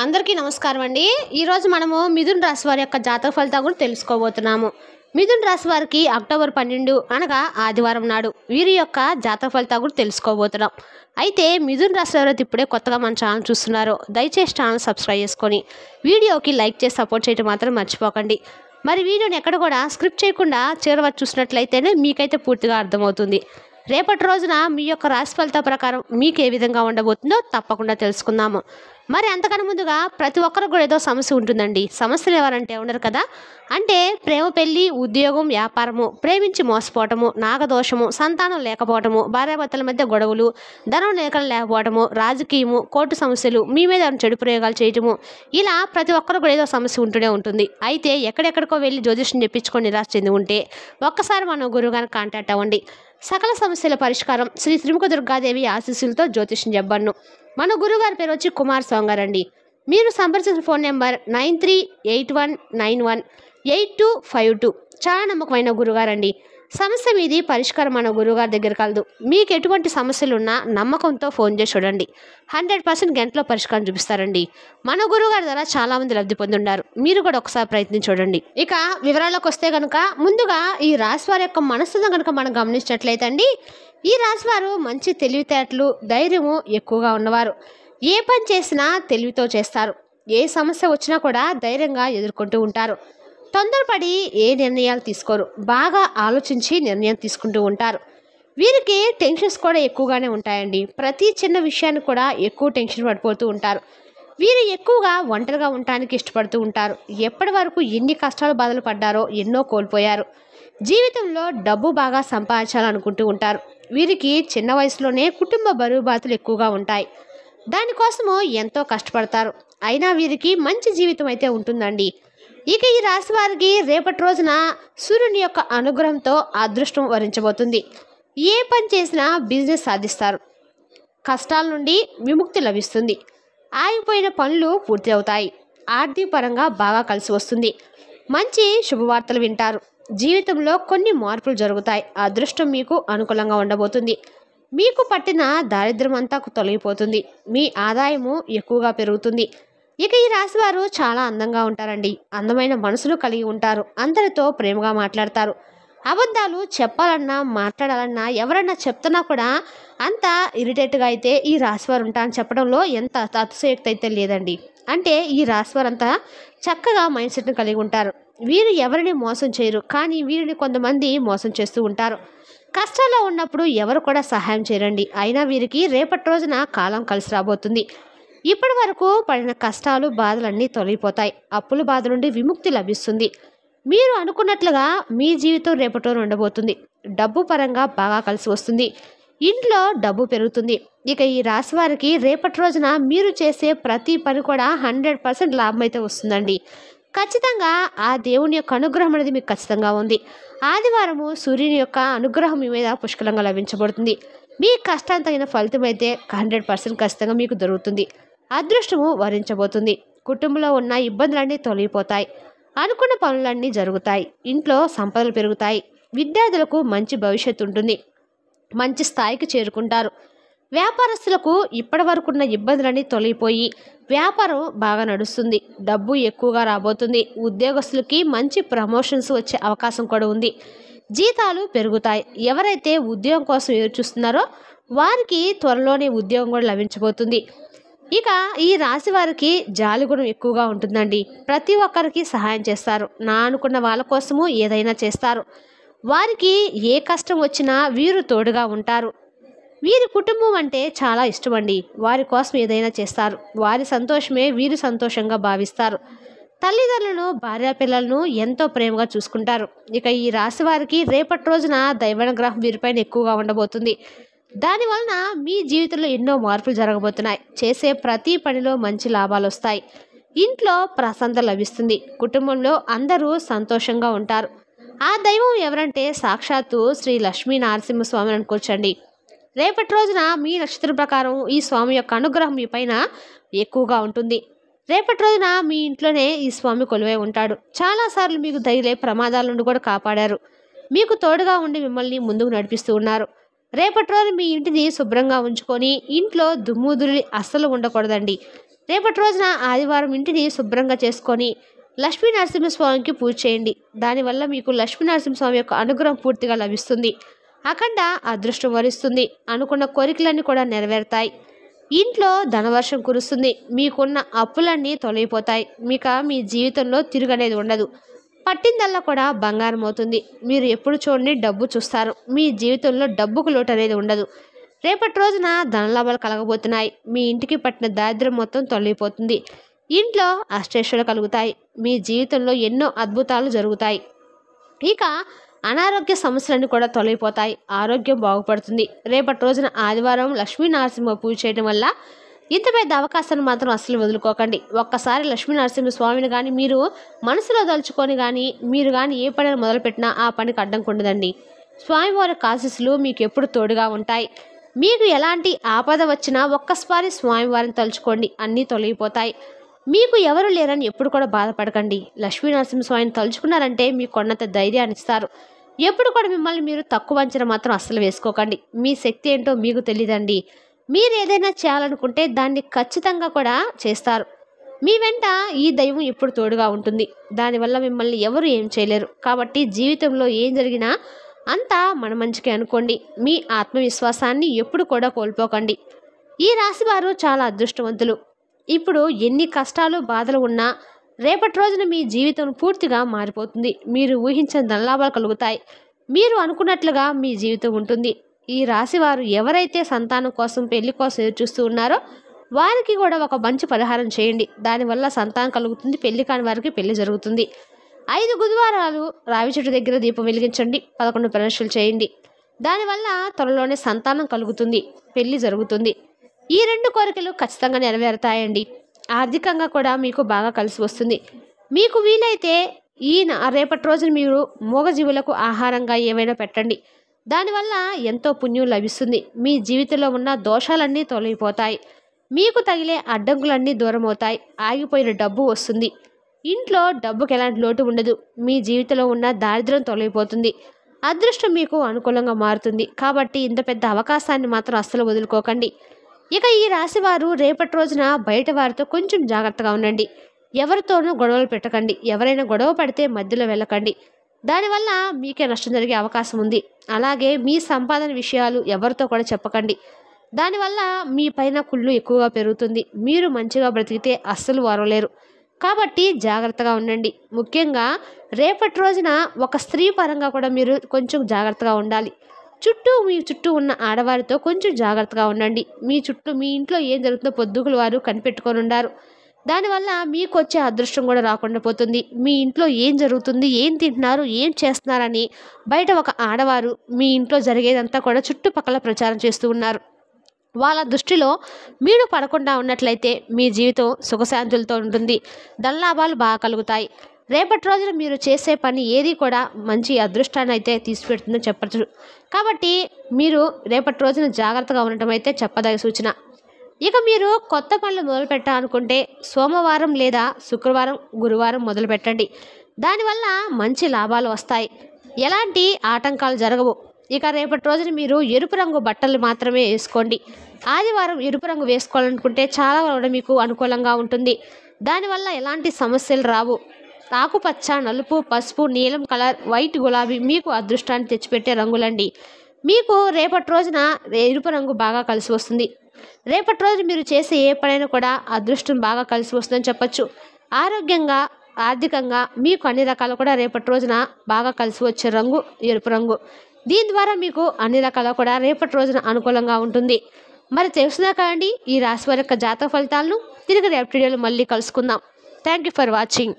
అందరికీ నమస్కారం అండి. ఈరోజు మనము మిథున్ రాశి వారి యొక్క జాతక ఫలితాలు కూడా తెలుసుకోబోతున్నాము. మిథున్ రాశి వారికి అక్టోబర్ 12 అనగా ఆదివారం నాడు వీరి యొక్క జాతక ఫలితాలు కూడా తెలుసుకోబోతున్నాం. అయితే మిథున్ రాశి వారు ఇప్పుడే కొత్తగా మన ఛానల్ చూస్తున్నారో దయచేసి ఛానల్ సబ్స్క్రైబ్ చేసుకొని వీడియోకి లైక్ చేసి సపోర్ట్ చేయడం మాత్రం మర్చిపోకండి. మరి వీడియోని ఎక్కడ కూడా స్క్రిప్ట్ చేయకుండా చివరి వరకు చూసినట్లయితేనే మీకైతే పూర్తిగా అర్థమవుతుంది. రేపటి రోజున మీ యొక్క రాశి ఫలితాల ప్రకారం మీకు ఏ విధంగా ఉండబోతుందో తప్పకుండా తెలుసుకుందాము. మరి అంతకన్నా ముందుగా ప్రతి ఒక్కరికి కూడా ఏదో సమస్య ఉంటుందండి. సమస్యలు ఎవరంటే ఉండరు కదా. అంటే ప్రేమ, పెళ్లి, ఉద్యోగం, వ్యాపారము, ప్రేమించి మోసపోవటము, నాగదోషము, సంతానం లేకపోవటము, భార్యాభర్తల మధ్య గొడవలు, ధనం లేకపోవటము, రాజకీయము, కోర్టు సమస్యలు, మీ మీద చెడు ప్రయోగాలు చేయటము, ఇలా ప్రతి ఒక్కరు కూడా ఏదో సమస్య ఉంటూనే ఉంటుంది. అయితే ఎక్కడెక్కడికో వెళ్ళి జ్యోతిష్యం చెప్పించుకొని నిరాశ చెంది ఉంటే ఒక్కసారి మనం గురువుగారిని కాంటాక్ట్ అవ్వండి. సకల సమస్యల పరిష్కారం శ్రీ త్రిముఖ దుర్గాదేవి ఆశీస్సులతో జ్యోతిష్యం చెప్పను. మన గురుగారి పేరు వచ్చి కుమార్ స్వామి గారు అండి. మీరు సంప్రదించిన ఫోన్ నెంబర్ 9381918252. చాలా నమ్మకమైన గురుగారండి. సమస్య మీది పరిష్కారం మన గురుగారి దగ్గర కలదు. మీకు ఎటువంటి సమస్యలు ఉన్నా నమ్మకంతో ఫోన్ చేసి చూడండి. 100% గంటలో పరిష్కారం చూపిస్తారండి. మన గురుగారి ద్వారా చాలా మంది లబ్ధి పొందున్నారు. మీరు కూడా ఒకసారి ప్రయత్నించి చూడండి. ఇక వివరాలకు వస్తే కనుక ముందుగా ఈ రాశి వారి యొక్క మనసును కనుక మనం గమనించినట్లయితే అండి, ఈ రాశి వారు మంచి తెలివితేటలు, ధైర్యము ఎక్కువగా ఉన్నవారు. ఏ పని చేసినా తెలివితో చేస్తారు. ఏ సమస్య వచ్చినా కూడా ధైర్యంగా ఎదుర్కొంటూ ఉంటారు. తొందరపడి ఏ నిర్ణయాలు తీసుకోరు. బాగా ఆలోచించి నిర్ణయం తీసుకుంటూ ఉంటారు. వీరికి టెన్షన్స్ కూడా ఎక్కువగానే ఉంటాయండి. ప్రతి చిన్న విషయాన్ని కూడా ఎక్కువ టెన్షన్ పడిపోతూ ఉంటారు. వీరు ఎక్కువగా ఒంటరిగా ఉండటానికి ఇష్టపడుతూ ఉంటారు. ఎప్పటి వరకు ఎన్ని కష్టాలు బాధలు పడ్డారో ఎన్నో కోల్పోయారు. జీవితంలో డబ్బు బాగా సంపాదించాలనుకుంటూ ఉంటారు. వీరికి చిన్న వయసులోనే కుటుంబ బరువు బాధలు ఎక్కువగా ఉంటాయి. దానికోసము ఎంతో కష్టపడతారు. అయినా వీరికి మంచి జీవితం అయితే ఉంటుందండి. ఇక ఈ రాశి వారికి రేపటి రోజున సూర్యుని యొక్క అనుగ్రహంతో అదృష్టం వరించబోతుంది. ఏ పని చేసినా బిజినెస్ సాధిస్తారు. కష్టాల నుండి విముక్తి లభిస్తుంది. ఆగిపోయిన పనులు పూర్తి అవుతాయి. ఆర్థిక పరంగా బాగా కలిసి వస్తుంది. మంచి శుభవార్తలు వింటారు. జీవితంలో కొన్ని మార్పులు జరుగుతాయి. అదృష్టం మీకు అనుకూలంగా ఉండబోతుంది. మీకు పట్టిన దారిద్ర్యం అంతా తొలగిపోతుంది. మీ ఆదాయము ఎక్కువగా పెరుగుతుంది. ఇక ఈ రాశి వారు చాలా అందంగా ఉంటారండి. అందమైన మనసులు కలిగి ఉంటారు. అందరితో ప్రేమగా మాట్లాడతారు. అబద్ధాలు చెప్పాలన్నా మాట్లాడాలన్నా ఎవరన్నా చెప్తున్నా కూడా అంత ఇరిటేట్గా అయితే ఈ రాశి వారు ఉంటారని చెప్పడంలో ఎంత అతిశయోక్తి అయితే లేదండి. అంటే ఈ రాశి వారు అంతా చక్కగా మైండ్ సెట్ని కలిగి ఉంటారు. వీరు ఎవరిని మోసం చేయరు. కానీ వీరిని కొంతమంది మోసం చేస్తూ ఉంటారు. కష్టాల్లో ఉన్నప్పుడు ఎవరు కూడా సహాయం చేయరండి. అయినా వీరికి రేపటి రోజున కాలం కలిసి రాబోతుంది. ఇప్పటి వరకు పడిన కష్టాలు, బాధలన్నీ తొలగిపోతాయి. అప్పుల బాధ నుండి విముక్తి లభిస్తుంది. మీరు అనుకున్నట్లుగా మీ జీవితం రేపటి రోజున ఉండబోతుంది. డబ్బు పరంగా బాగా కలిసి వస్తుంది. ఇంట్లో డబ్బు పెరుగుతుంది. ఇక ఈ రాశి వారికి రేపటి రోజున మీరు చేసే ప్రతి పని కూడా 100% లాభం అయితే వస్తుందండి. ఖచ్చితంగా ఆ దేవుని యొక్క అనుగ్రహం అనేది మీకు ఖచ్చితంగా ఉంది. ఆదివారము సూర్యుని యొక్క అనుగ్రహం మీ మీద పుష్కలంగా లభించబడుతుంది. మీ కష్టానికి తగిన ఫలితం అయితే 100% ఖచ్చితంగా మీకు దొరుకుతుంది. అదృష్టము వరించబోతుంది. కుటుంబంలో ఉన్న ఇబ్బందులన్నీ తొలగిపోతాయి. అనుకున్న పనులన్నీ జరుగుతాయి. ఇంట్లో సంపదలు పెరుగుతాయి. విద్యార్థులకు మంచి భవిష్యత్తు ఉంటుంది. మంచి స్థాయికి చేరుకుంటారు. వ్యాపారస్తులకు ఇప్పటి వరకు ఉన్న ఇబ్బందులన్నీ తొలగిపోయి వ్యాపారం బాగా నడుస్తుంది. డబ్బు ఎక్కువగా రాబోతుంది. ఉద్యోగస్తులకి మంచి ప్రమోషన్స్ వచ్చే అవకాశం కూడా ఉంది. జీతాలు పెరుగుతాయి. ఎవరైతే ఉద్యోగం కోసం ఎదురు చూస్తున్నారో వారికి త్వరలోనే ఉద్యోగం కూడా లభించబోతుంది. ఇక ఈ రాశి వారికి జాలిగుణం ఎక్కువగా ఉంటుందండి. ప్రతి ఒక్కరికి సహాయం చేస్తారు. నా అనుకున్న వాళ్ళ కోసము ఏదైనా చేస్తారు. వారికి ఏ కష్టం వచ్చినా వీరు తోడుగా ఉంటారు. వీరి కుటుంబం అంటే చాలా ఇష్టమండి. వారి కోసం ఏదైనా చేస్తారు. వారి సంతోషమే వీరు సంతోషంగా భావిస్తారు. తల్లిదండ్రులను, భార్యాపిల్లలను ఎంతో ప్రేమగా చూసుకుంటారు. ఇక ఈ రాశి వారికి రేపటి రోజున దైవానుగ్రహం వీరిపైన ఎక్కువగా ఉండబోతుంది. దానివలన మీ జీవితంలో ఎన్నో మార్పులు జరగబోతున్నాయి. చేసే ప్రతి పనిలో మంచి లాభాలు వస్తాయి. ఇంట్లో ప్రశాంతత లభిస్తుంది. కుటుంబంలో అందరూ సంతోషంగా ఉంటారు. ఆ దైవం ఎవరంటే సాక్షాత్తు శ్రీ లక్ష్మీ నరసింహస్వామి అనుకోవచ్చండి. రేపటి రోజున మీ నక్షత్రం ప్రకారం ఈ స్వామి యొక్క అనుగ్రహం మీ పైన ఎక్కువగా ఉంటుంది. రేపటి రోజున మీ ఇంట్లోనే ఈ స్వామి కొలువై ఉంటాడు. చాలాసార్లు మీకు తగిలే ప్రమాదాల నుండి కూడా కాపాడారు. మీకు తోడుగా ఉండి మిమ్మల్ని ముందుకు నడిపిస్తూ ఉన్నారు. రేపటి రోజు మీ ఇంటిని శుభ్రంగా ఉంచుకొని ఇంట్లో దుమ్ము దులి అస్సలు ఉండకూడదండి. రేపటి రోజున ఆదివారం ఇంటిని శుభ్రంగా చేసుకొని లక్ష్మీ నరసింహస్వామికి పూజ చేయండి. దానివల్ల మీకు లక్ష్మీ నరసింహస్వామి యొక్క అనుగ్రహం పూర్తిగా లభిస్తుంది. అఖండ అదృష్టం వరిస్తుంది. అనుకున్న కోరికలన్నీ కూడా నెరవేరుతాయి. ఇంట్లో ధనవర్షం కురుస్తుంది. మీకున్న అప్పులన్నీ తొలగిపోతాయి. మీ జీవితంలో తిరుగనేది ఉండదు. పట్టిందల్లా కూడా బంగారం అవుతుంది. మీరు ఎప్పుడు చూడని డబ్బు చూస్తారు. మీ జీవితంలో డబ్బుకు లోటు అనేది ఉండదు. రేపటి రోజున ధనలాభాలు కలగబోతున్నాయి. మీ ఇంటికి పట్టిన దారిద్ర్యం మొత్తం తొలగిపోతుంది. ఇంట్లో అష్టైశ్వర్యాలు కలుగుతాయి. మీ జీవితంలో ఎన్నో అద్భుతాలు జరుగుతాయి. ఇక అనారోగ్య సమస్యలన్నీ కూడా తొలగిపోతాయి. ఆరోగ్యం బాగుపడుతుంది. రేపటి రోజున ఆదివారం లక్ష్మీ నరసింహ పూజ చేయడం వల్ల ఇంత పెద్ద అవకాశాన్ని మాత్రం అస్సలు వదులుకోకండి. ఒక్కసారి లక్ష్మీ నరసింహ స్వామిని కానీ మీరు మనసులో దలుచుకొని కానీ మీరు కానీ ఏ పనిని మొదలుపెట్టినా ఆ పనికి అడ్డంకి ఉండదండి. స్వామివారి ఆశీస్సులు మీకు ఎప్పుడు తోడుగా ఉంటాయి. మీకు ఎలాంటి ఆపద వచ్చినా ఒక్కసారి స్వామివారిని తలుచుకోండి, అన్నీ తొలగిపోతాయి. మీకు ఎవరు లేరని ఎప్పుడు కూడా బాధపడకండి. లక్ష్మీ నరసింహస్వామిని తలుచుకున్నారంటే మీకు కొన్నంత ధైర్యాన్ని ఇస్తారు. ఎప్పుడు కూడా మిమ్మల్ని మీరు తక్కువ అంచనా మాత్రం అస్సలు వేసుకోకండి. మీ శక్తి ఏంటో మీకు తెలియదండి. మీరు ఏదైనా చేయాలనుకుంటే దాన్ని ఖచ్చితంగా కూడా చేస్తారు. మీ వెంట ఈ దైవం ఎప్పుడు తోడుగా ఉంటుంది. దానివల్ల మిమ్మల్ని ఎవరు ఏం చేయలేరు. కాబట్టి జీవితంలో ఏం జరిగినా అంతా మన మంచికే అనుకోండి. మీ ఆత్మవిశ్వాసాన్ని ఎప్పుడు కూడా కోల్పోకండి. ఈ రాశి వారు చాలా అదృష్టవంతులు. ఇప్పుడు ఎన్ని కష్టాలు బాధలు ఉన్నా రేపటి రోజున మీ జీవితం పూర్తిగా మారిపోతుంది. మీరు ఊహించిన ధనలాభాలు కలుగుతాయి. మీరు అనుకున్నట్లుగా మీ జీవితం ఉంటుంది. ఈ రాశి వారు ఎవరైతే సంతానం కోసం పెళ్లి కోసం ఎదురు చూస్తూ ఉన్నారో వారికి కూడా ఒక మంచి పరిహారం చేయండి. దానివల్ల సంతానం కలుగుతుంది. పెళ్లి కాని వారికి పెళ్లి జరుగుతుంది. 5 గురువారాలు రావి చెట్టు దగ్గర దీపం వెలిగించండి. 11 ప్రదక్షిణలు చేయండి. దానివల్ల త్వరలోనే సంతానం కలుగుతుంది. పెళ్లి జరుగుతుంది. ఈ 2 కోరికలు ఖచ్చితంగా నెరవేరుతాయండి. ఆర్థికంగా కూడా మీకు బాగా కలిసి వస్తుంది. మీకు వీలైతే రేపటి రోజున మీరు మూగజీవులకు ఆహారంగా ఏమైనా పెట్టండి. దానివల్ల ఎంతో పుణ్యం లభిస్తుంది. మీ జీవితంలో ఉన్న దోషాలన్నీ తొలగిపోతాయి. మీకు తగిలే అడ్డంకులన్నీ దూరం అవుతాయి. ఆగిపోయిన డబ్బు వస్తుంది. ఇంట్లో డబ్బుకి ఎలాంటి లోటు ఉండదు. మీ జీవితంలో ఉన్న దారిద్ర్యం తొలగిపోతుంది. అదృష్టం మీకు అనుకూలంగా మారుతుంది. కాబట్టి ఇంత పెద్ద అవకాశాన్ని మాత్రం అస్సలు వదులుకోకండి. ఇక ఈ రాశి వారు రేపటి రోజున బయట వారితో కొంచెం జాగ్రత్తగా ఉండండి. ఎవరితోనూ గొడవలు పెట్టకండి. ఎవరైనా గొడవ పడితే మధ్యలో వెళ్ళకండి. దానివల్ల మీకే నష్టం జరిగే అవకాశం ఉంది. అలాగే మీ సంపాదన విషయాలు ఎవరితో కూడా చెప్పకండి. దానివల్ల మీ పైన కుళ్ళు ఎక్కువగా పెరుగుతుంది. మీరు మంచిగా బ్రతికితే అస్సలు ఓర్వలేరు. కాబట్టి జాగ్రత్తగా ఉండండి. ముఖ్యంగా రేపటి రోజున ఒక స్త్రీ పరంగా కూడా మీరు కొంచెం జాగ్రత్తగా ఉండాలి. మీ చుట్టూ ఉన్న ఆడవారితో కొంచెం జాగ్రత్తగా ఉండండి. మీ ఇంట్లో ఏం జరుగుతుందో పొద్దుగులు వారు కనిపెట్టుకొని ఉండారు. దానివల్ల మీకు వచ్చే అదృష్టం కూడా రాకుండా పోతుంది. మీ ఇంట్లో ఏం జరుగుతుంది, ఏం తింటున్నారు, ఏం చేస్తున్నారని బయట ఒక ఆడవారు మీ ఇంట్లో జరిగేదంతా కూడా చుట్టుపక్కల ప్రచారం చేస్తూ ఉన్నారు. వాళ్ళ దృష్టిలో మీరు పడకుండా ఉన్నట్లయితే మీ జీవితం సుఖశాంతులతో ఉంటుంది. ధనలాభాలు బాగా కలుగుతాయి. రేపటి రోజున మీరు చేసే పని ఏది కూడా మంచి అదృష్టాన్ని అయితే తీసిపెడుతుందని చెప్పచ్చు. కాబట్టి మీరు రేపటి రోజున జాగ్రత్తగా ఉండటం అయితే చెప్పదగ్గ సూచన. ఇక మీరు కొత్త పనులు మొదలు పెట్టాలనుకుంటే సోమవారం లేదా శుక్రవారం, గురువారం మొదలు పెట్టండి. దానివల్ల మంచి లాభాలు వస్తాయి. ఎలాంటి ఆటంకాలు జరగవు. ఇక రేపటి రోజున మీరు ఎరుపు రంగు బట్టలు మాత్రమే వేసుకోండి. ఆదివారం ఎరుపు రంగు వేసుకోవాలనుకుంటే చాలా కూడా మీకు అనుకూలంగా ఉంటుంది. దానివల్ల ఎలాంటి సమస్యలు రావు. ఆకుపచ్చ, నలుపు, పసుపు, నీలం కలర్, వైట్, గులాబీ మీకు అదృష్టాన్ని తెచ్చిపెట్టే రంగులండి. మీకు రేపటి రోజున ఎరుపు రంగు బాగా కలిసి వస్తుంది. రేపటి రోజు మీరు చేసే ఏ పనైనా కూడా అదృష్టం బాగా కలిసి వస్తుందని చెప్పచ్చు. ఆరోగ్యంగా, ఆర్థికంగా మీకు అన్ని రకాలు కూడా రేపటి రోజున బాగా కలిసి వచ్చే రంగు ఎరుపు రంగు. దీని ద్వారా మీకు అన్ని రకాల కూడా రేపటి రోజున అనుకూలంగా ఉంటుంది. మరి తెలుసునా కాండి ఈ రాశి వారి యొక్క జాతక ఫలితాలను. తిరిగి రేపటి వీడియోలో మళ్ళీ కలుసుకుందాం. Thank you for watching.